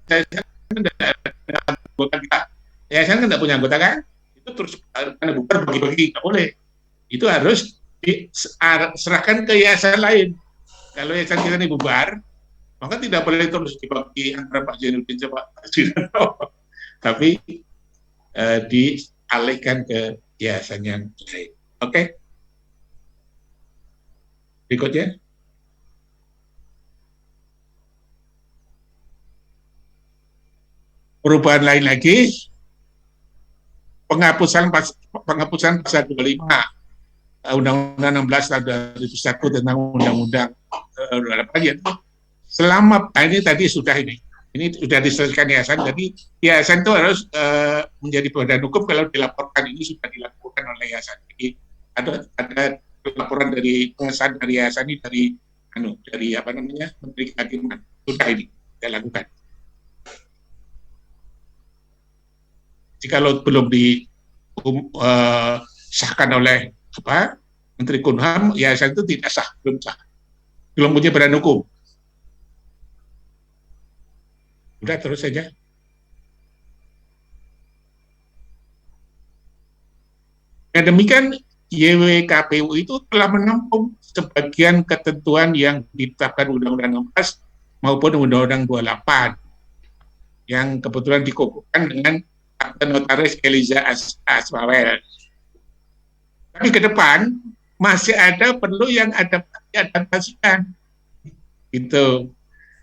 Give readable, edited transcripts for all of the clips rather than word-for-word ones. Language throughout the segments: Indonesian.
yayasan tidak ada anggota kita. Yayasan kan tidak punya anggota kan? Itu terus karena bubar bagi-bagi nggak boleh. Itu harus diserahkan ke yayasan lain. Kalau yayasan kita ini bubar, maka tidak boleh terus dibagi antara Pak Zainuddin dan Pak Sudirano, tapi dialihkan ke yayasan yang lain. Oke. Berikutnya. Perubahan lain lagi, penghapusan pasal 25 Undang-Undang 16 tahun 2001 tentang Undang-Undang selama ini tadi sudah ini sudah diselesaikan yayasan. Jadi yayasan itu harus menjadi badan hukum kalau dilaporkan ini sudah dilakukan oleh yayasan. Jadi ada laporan dari pengesahan dari yayasan ini dari apa namanya Menteri Kehakiman sudah ini kita lakukan. Jika belum disahkan oleh Menteri Kumham, yayasan itu tidak sah, belum punya badan hukum. Udah terus saja. Nah, demikian YWKPU itu telah menampung sebagian ketentuan yang ditetapkan Undang-Undang 16 maupun Undang-Undang 28 yang kebetulan dikukuhkan dengan Akte Notaris Eliza Asmawel. Tapi ke depan masih ada perlu yang adaptasikan. Gitu.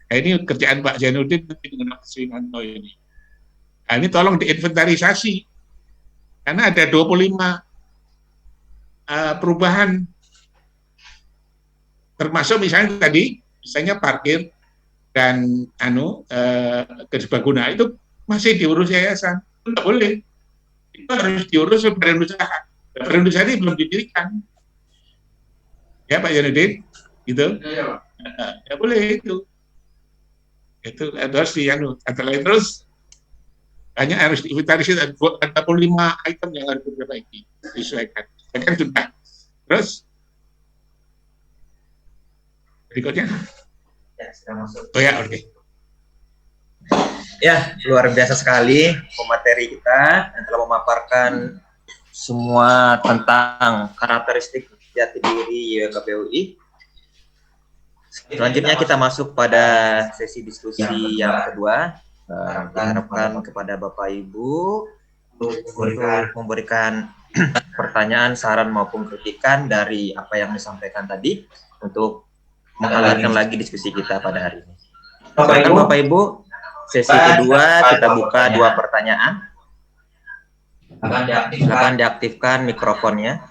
Nah, ini kerjaan Pak Zainuddin dengan Pak Sudirano ini. Nah, ini tolong diinventarisasi. Karena ada 25 perubahan. Termasuk misalnya tadi, misalnya parkir dan serbaguna itu masih diurus yayasan. Tidak boleh. Itu harus diurus oleh badan usaha. Badan usaha ini belum didirikan. Ya Pak Zainuddin, gitu. Ya, ya boleh itu. Itu harus terus hanya harus diinventarisir, ada 25 item yang harus diperbaiki, disesuaikan. Kan sudah. Terus berikutnya. Ya, sudah masuk. Oh ya, oke. Ya, luar biasa sekali pemateri kita yang telah memaparkan semua tentang karakteristik jati diri YWKPUI. Selanjutnya kita masuk pada sesi diskusi yang kedua. Kita harapkan kepada Bapak Ibu untuk memberikan pertanyaan, saran maupun kritikan dari apa yang disampaikan tadi untuk menghadirkan lagi diskusi kita pada hari ini. Silakan Bapak Ibu. Sesi kedua kita buka 2 pertanyaan. Silakan diaktifkan mikrofonnya.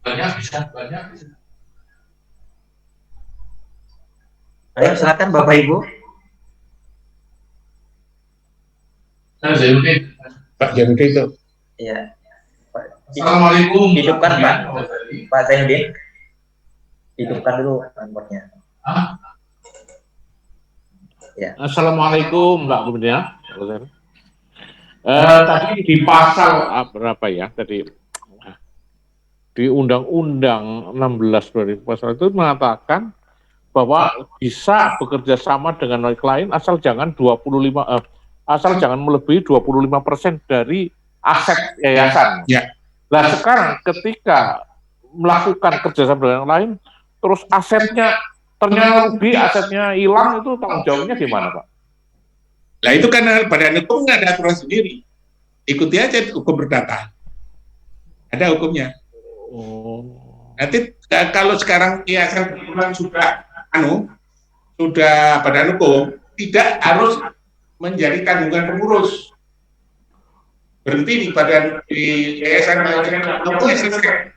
Banyak bisa. Ayo silakan Bapak Ibu. Saya Zainuddin. Pak Zainuddin itu. Iya. Assalamualaikum. Hidupkan Pak Zainuddin. Hidupkan dulu handphonenya. Ya. Assalamualaikum Mbak Gubernur. Tadi di pasal berapa ya? Tadi di Undang-Undang 16 pasal itu mengatakan bahwa bisa bekerja sama dengan lain asal jangan melebihi 25% dari aset yayasan. Ya. Nah sekarang ketika melakukan kerjasama dengan yang lain, terus asetnya ternyata rugi, asetnya hilang, itu tanggung jawabnya gimana, Pak? Nah itu kan badan hukum nggak ada aturan sendiri. Ikuti aja hukum perdata. Ada hukumnya. Nanti kalau sekarang yayasan sudah badan hukum, tidak harus menjadi tanggungan pengurus. Berhenti di yayasan selesai.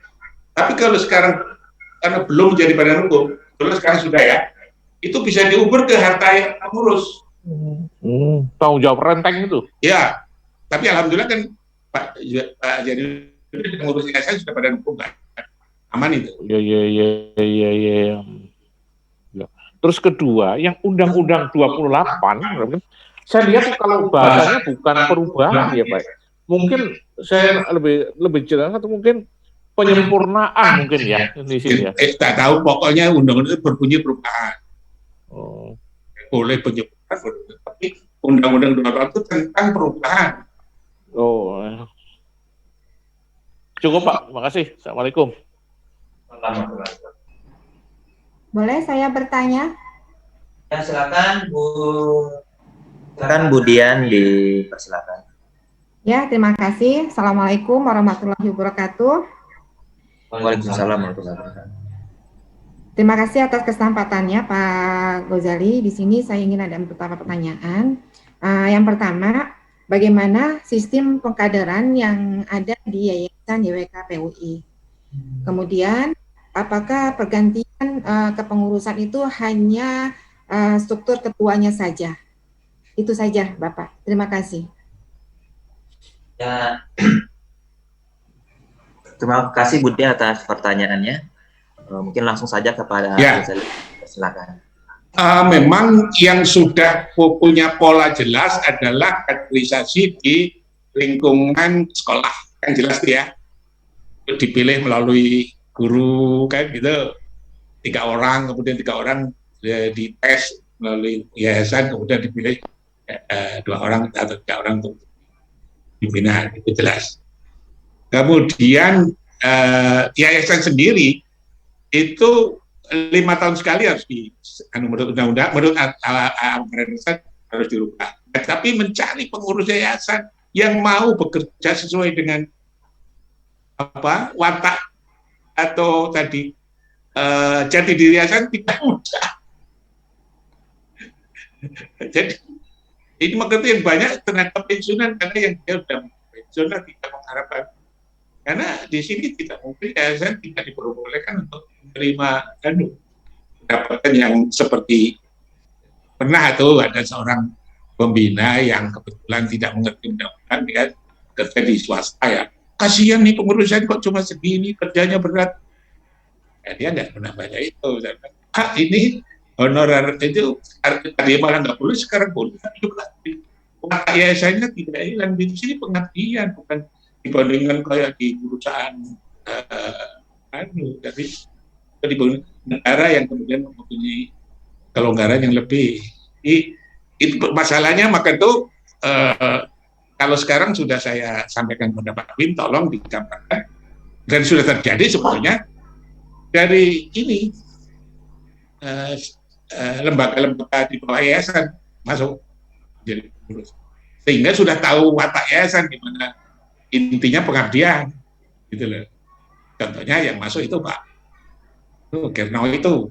Tapi kalau sekarang karena belum menjadi badan hukum, sekarang sudah ya, itu bisa diuber ke harta pengurus. Tanggung jawab renteng itu? Ya, tapi alhamdulillah kan Pak jadi pengurus yayasan sudah badan hukum kan, aman itu. Iya. Terus kedua, yang Undang-Undang 28, saya lihat kalau bahasanya bukan perubahan ya Pak. Mungkin saya lebih jelas atau mungkin penyempurnaan mungkin ya di sini ya. Tak tahu, pokoknya undang-undang itu berbunyi perubahan. Oh. Boleh penyebutan, tapi Undang-Undang 28 itu tentang perubahan. Oh. Cukup Pak, terima kasih. Assalamualaikum. Boleh saya bertanya? Ya, silakan Bu Dian, dipersilakan. Ya, terima kasih. Assalamualaikum warahmatullahi wabarakatuh. Waalaikumsalam warahmatullahi wabarakatuh. Terima kasih atas kesempatannya Pak Ghazali. Di sini saya ingin ada beberapa pertanyaan. Yang pertama, bagaimana sistem pengkaderan yang ada di Yayasan YWK PUI? Kemudian, apakah pergantian kepengurusan itu hanya struktur ketuanya saja? Itu saja, Bapak. Terima kasih. Ya, terima kasih Budi atas pertanyaannya. Mungkin langsung saja kepada Ya. Ghazali. Silakan. Memang yang sudah punya pola jelas adalah kaderisasi di lingkungan sekolah, kan jelas ya. Dipilih melalui guru kan gitu, 3 orang, kemudian 3 orang dites melalui yayasan, kemudian dipilih 2 orang atau 3 orang untuk pimpinan, itu jelas. Kemudian yayasan sendiri itu 5 tahun sekali harus menurut undang-undang, menurut harus dirubah. Tapi mencari pengurus yayasan yang mau bekerja sesuai dengan watak atau tadi jati diri yayasan tidak mudah. Jadi ini mengerti yang banyak tenaga pensiunan, karena yang dia sudah pensiunan tidak mengharapkan, karena di sini tidak mungkin yayasan tidak diperbolehkan untuk menerima pendapatan yang seperti pernah tuh ada seorang pembina yang kebetulan tidak mengerti undang-undang, dia kerja di swasta ya. Kasihan nih pengurusan kok cuma segini, kerjanya berat. Ya, dia nggak pernah baca itu. Ini honorar itu tadi malah nggak boleh, sekarang boleh. Juga watak yayasannya tidak hilang. Di sini pengabdian, bukan dibandingkan kayak di perusahaan tapi di negara yang kemudian mempunyai kelonggaran yang lebih. Itu masalahnya, maka itu kalau sekarang sudah saya sampaikan kepada Pak Win, tolong digambarkan, dan sudah terjadi sebetulnya dari ini lembaga-lembaga di bawah yayasan masuk jadi pengurus, sehingga sudah tahu watak yayasan di mana intinya pengabdian, gitu loh. Contohnya yang masuk itu Pak Gerno itu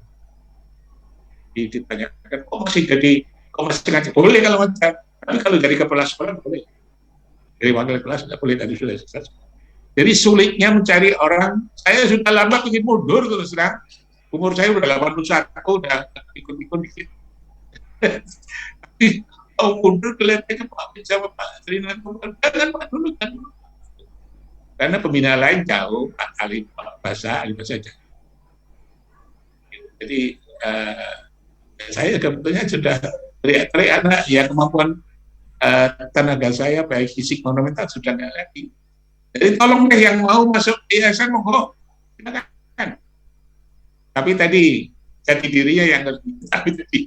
ditanyakan, masih ngaji? Boleh kalau macam, tapi kalau jadi kepala sekolah boleh, jadi wakil kelas tidak boleh, tadi sudah sukses. Jadi sulitnya mencari orang. Saya sudah lama ingin mundur terus terang, umur saya udah 81, udah ikut-ikut dikit. Tapi mau mundur kelihatannya Pak bisa Pak Trinan, jangan Pak dulu kan. Karena pembina lain jauh, Pak ahli bahasa aja. Jadi saya sebetulnya sudah teriak-teriak, anak ya, kemampuan tenaga saya baik fisik maupun mental sudah nggak lagi. Jadi tolong deh yang mau masuk yayasan, monggo, silakan. Tapi tadi jati dirinya yang harus diketahui tadi.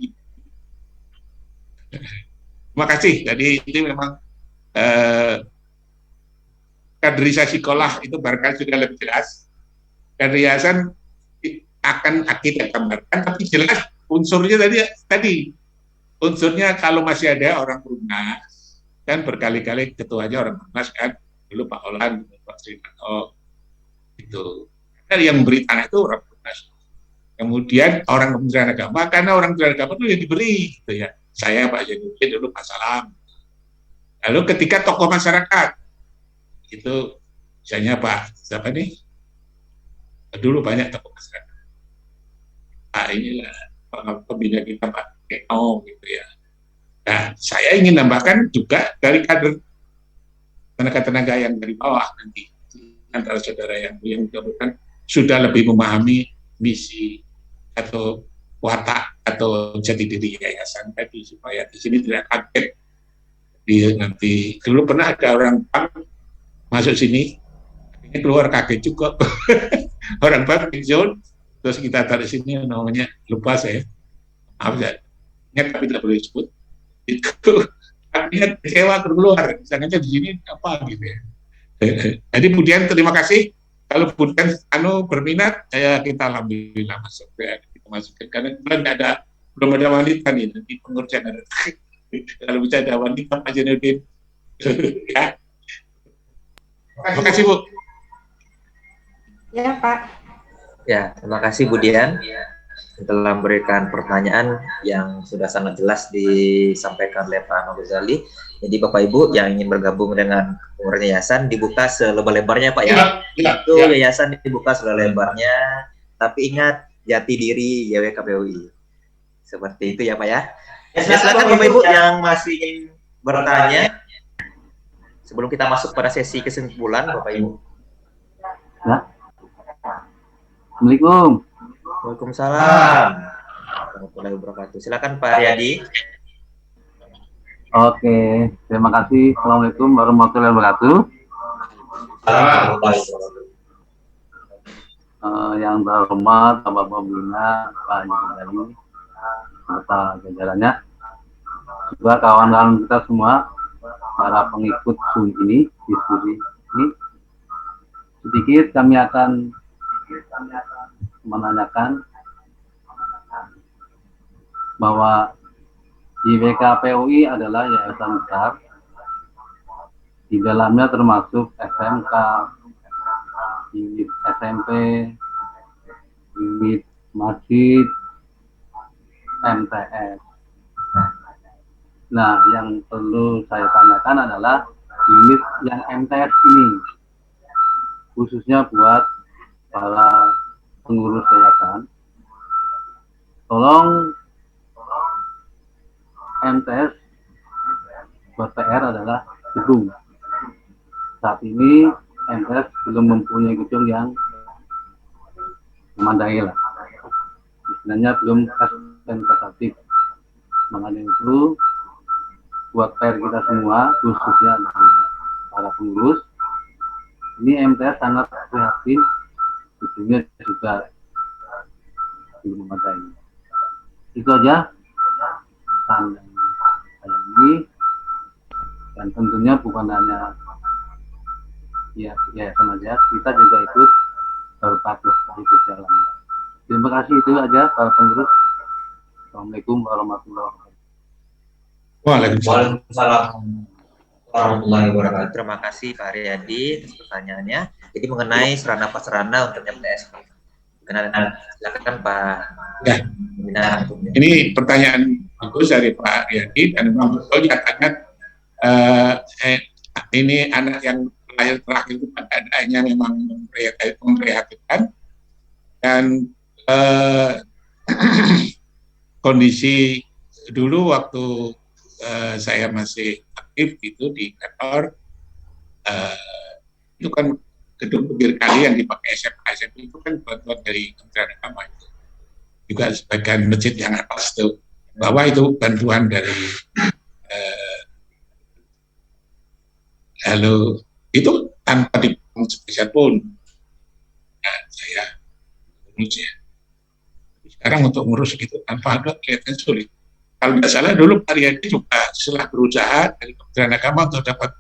Terima kasih. Jadi ini memang kaderisasi sekolah itu barangkali sudah lebih jelas. Dan yayasan akan kita gambarkan, tapi jelas unsurnya tadi unsurnya kalau masih ada orang Perumnas, kan berkali-kali ketuanya orang Perumnas kan, dulu Pak Olan, Pak Srinato, itu. Dari yang memberi tanah itu orang Perumnas. Kemudian orang Kementerian Agama, karena orang Kementerian Agama itu yang diberi, gitu ya. Saya Pak Januddin, dulu Pak Salam. Lalu ketika tokoh masyarakat, itu misalnya Pak siapa nih? Dulu banyak tokoh masyarakat. Pak inilah pembina kita Pak Keno, gitu ya. Nah, saya ingin nambahkan juga dari kader tenaga-tenaga yang dari bawah nanti, antara saudara yang kebetulan sudah lebih memahami misi atau watak atau jati diri yayasan tadi, supaya di sini tidak kaget. Nanti dulu pernah ada orang bank masuk sini, ini keluar kaget juga. Orang bank pensiun, terus kita tarik sini namanya, lupa saya, maaf ya, ingat tapi tidak boleh disebut, itu artinya kecewa keluar, misalnya di sini apa gitu ya. Jadi kemudian terima kasih, kalau kemudian berminat, kita alhamdulillah masuk, kita masukkan, karena belum ada wanita nih, nanti pengerjaan ada. Kalau bisa ada wanita Pak Zainuddin. Ya. Terima kasih Bu. Ya Pak. Ya, terima kasih Bu Dian telah memberikan pertanyaan yang sudah sangat jelas disampaikan oleh Pak Ahmad Ghazali. Jadi Bapak Ibu yang ingin bergabung dengan pengurus yayasan dibuka selebar-lebarnya Pak ya. Itu yayasan dibuka selebar-lebarnya, tapi ingat jati diri YWKPUI. Seperti itu ya Pak ya. Silakan Bapak Ibu yang masih ingin bertanya sebelum kita masuk pada sesi kesimpulan Bapak Ibu. Ya. Assalamualaikum. Waalaikumsalam warahmatullahi wabarakatuh. Silakan Pak Riyadi. Oke, terima kasih. Assalamualaikum warahmatullahi wabarakatuh. Yang terhormat Bapak Pembina, Pak Ghazali, serta jajarannya, juga kawan-kawan kita semua, para pengikut Zoom ini, diskusi ini, sedikit kami akan menanyakan bahwa YWKPUI adalah yayasan besar, di dalamnya termasuk SMK, unit SMP, unit masjid, MTS. Nah, yang perlu saya tanyakan adalah unit yang MTS ini, khususnya buat para pengurus yayasan, tolong MTS buat PR adalah gedung. Saat ini MTS belum mempunyai gedung yang memadai lah, istilahnya belum representatif. Makanya itu buat PR kita semua, khususnya para pengurus, ini MTS sangat prihatin, gedungnya juga belum memadai. Itu aja pesan saya ini, dan tentunya bukan hanya yayasan aja, kita juga ikut berpartisipasi di dalamnya. Terima kasih, itu aja para pengurus. Assalamualaikum warahmatullahi wabarakatuh. Waalaikumsalam warahmatullahi wabarakatuh. Terima kasih Pak Riyadi atas pertanyaannya. Jadi mengenai sarana-prasarana untuk MTS. Silakan Pak. Ya. Ini pertanyaan bagus dari Pak Riyadi, dan memang betul nyatanya ini anak yang lahir terakhir itu pada adanya memang memprihatinkan, dan kondisi dulu waktu saya masih aktif itu di kantor, itu kan gedung pinggir kali yang dipakai SMP itu kan bantuan dari Kementerian Agama, itu juga sebagian masjid yang atas itu bahwa itu bantuan dari lalu itu tanpa dipungut sebesar pun. Nah, saya ngurus ya. Sekarang untuk ngurus gitu tanpa ada kelihatan sulit. Kalau tidak salah dulu Pak Riyadi juga setelah berusaha dari Kementerian Agama untuk dapat